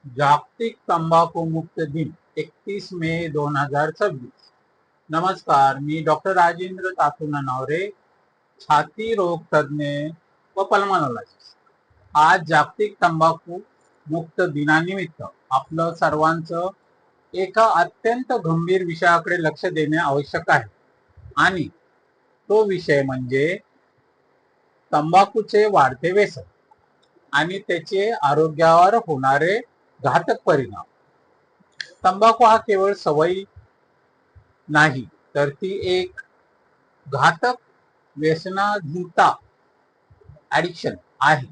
जागतिक तंबाखू मुक्त दिन 31 मे 2026। नमस्कार, मी डॉक्टर राजेंद्र तातू ननावरे, छाती रोग तज्ञ व पल्मोनॉलॉजिस्ट। आज जागतिक तंबाखू मुक्त दिनानिमित्त आपलं सर्वांचं एका अत्यंत गंभीर विषयाकडे लक्ष देणे आवश्यक आहे आणि तो विषय म्हणजे तंबाखूचे वाढते व्यसन आणि त्याचे आरोग्यावर होणारे घातक परिणाम। तंबाखू हा केवळ सवयी नाही, तर ती एक घातक व्यसनाधीनता ॲडिक्शन आहे।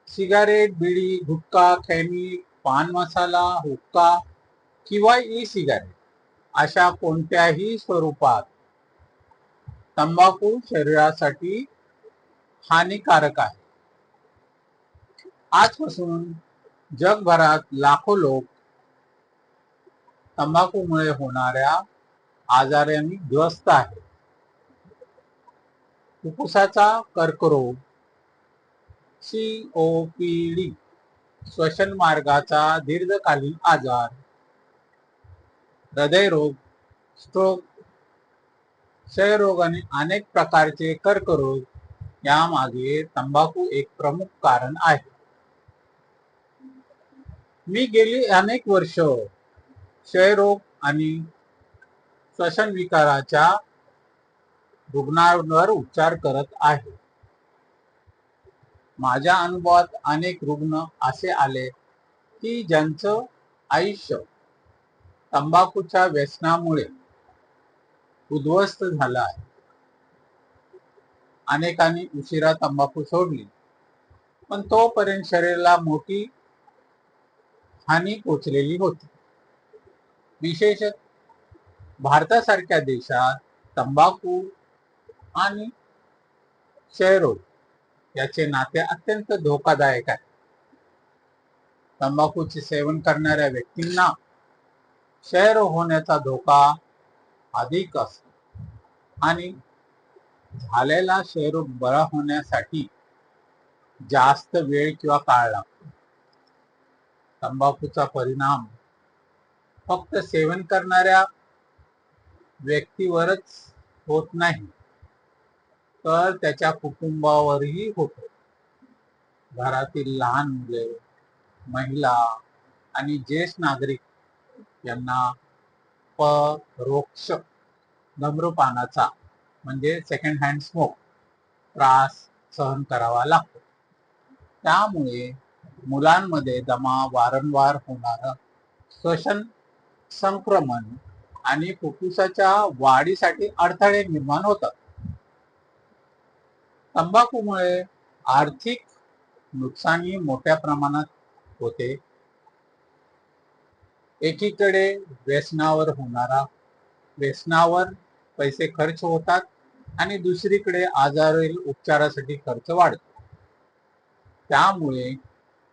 सिगारेट, बिडी, गुटखा, खैनी, पान मसाला, हुक्का किंवा ई सिगारेट अशा कोणत्याही स्वरूपात तंबाखू शरीरासाठी हानिकारक आहे। आजपासून जगभरात लाखो लोक तंबाखूमुळे होणाऱ्या आजारांनी ग्रस्त आहेत। फुफ्फुसाचा कर्करोग, COPD, श्वसन मार्गाचा दीर्घकालीन आजार, हृदयरोग, स्ट्रोक, क्षयरोग आणि अनेक प्रकारचे कर्करोग यामागे तंबाखू एक प्रमुख कारण आहे। मी गेली अनेक वर्ष क्षयरोग आणि श्वसन विकाराच्या रुग्णांवर उपचार करत आहे। माझ्या अनुभवात अनेक रुग्ण असे आले की ज्यांचं आयुष्य तंबाखूच्या व्यसनामुळे उद्ध्वस्त झालं आहे। अनेकांनी उशिरा तंबाखू सोडली, पण तोपर्यंत शरीराला मोठी हानी पोचलेली होती। विशेषतः भारतासारख्या देशात तंबाखू आणि क्षयरोग याचे नाते अत्यंत धोकादायक आहे। तंबाखूचे सेवन करणाऱ्या व्यक्तींना क्षयरोग होण्याचा धोका अधिक असतो आणि झालेला क्षयरोग बरा होण्यासाठी जास्त वेळ किंवा काळ लागतो। तंबाखूचा परिणाम फक्त सेवन करणाऱ्या व्यक्तीवरच होत नाही, तर त्याच्या कुटुंबावरही होतो। घरातील लहान मुले, महिला आणि ज्येष्ठ नागरिक यांना परोक्ष धूम्रपानाचा म्हणजे सेकंड हँड स्मोक त्रास सहन करावा लागतो। त्यामुळे मुलांमध्ये दमा, वारंवार होणारं श्वसन संक्रमण आणि फुफ्फुसाच्या वाढीसाठी अडथळे निर्माण होतात। तंबाखूमुळे आर्थिक नुकसानही मोठ्या प्रमाणात होते। एकीकडे व्यसनावर पैसे खर्च होतात आणि दुसरीकडे आजारी उपचारासाठी खर्च वाढतो। त्यामुळे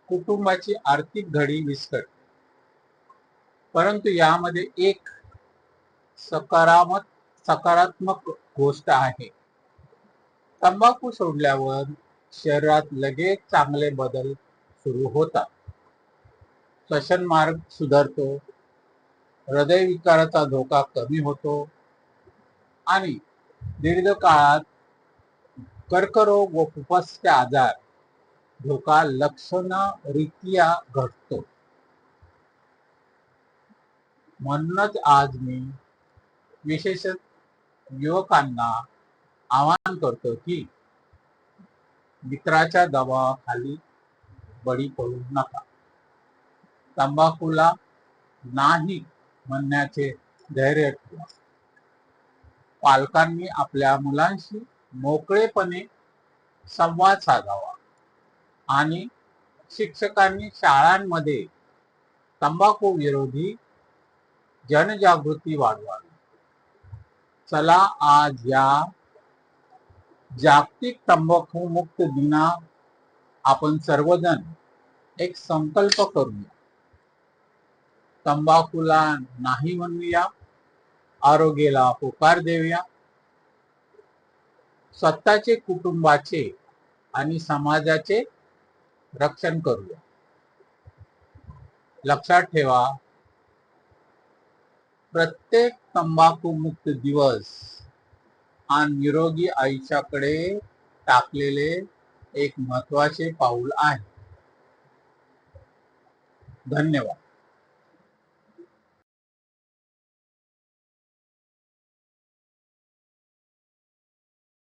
कुटुंबाची आर्थिक घडी विस्कटते। परंतु यामध्ये एक सकारात्मक गोष्ट आहे। तंबाखू सोडल्यावर शरीरात लगेच चांगले बदल सुरू होतात। श्वसन मार्ग सुधारतो, हृदयविकाराचा धोका कमी होतो आणि दीर्घकाळात कर्करोग व फुफ्फुसाचे आजार धोका लक्षणरीत्या घटतो। म्हणूनच आज मी विशेषतः युवकांना आवाहन करतो की मित्राच्या दबावाखाली बळी पडू नका। तंबाखूला नाही म्हणण्याचे धैर्य ठेवा। पालकांनी आपल्या मुलांशी मोकळेपणे संवाद साधावा आणि शिक्षकांनी शाळांमध्ये तंबाखू विरोधी जनजागृती वाढवावी। चला आज या जागतिक तंबाखू मुक्त दिना आपण सर्वजण एक संकल्प करूया। तंबाखूला नाही म्हणूया, आरोग्याला होकार देऊया, स्वतःचे, कुटुंबाचे आणि समाजाचे रक्षण करूया। लक्षात ठेवा, प्रत्येक तंबाखूमुक्त दिवस हा निरोगी आयुष्याकडे टाकलेले एक महत्वाचे पाऊल आहे. धन्यवाद.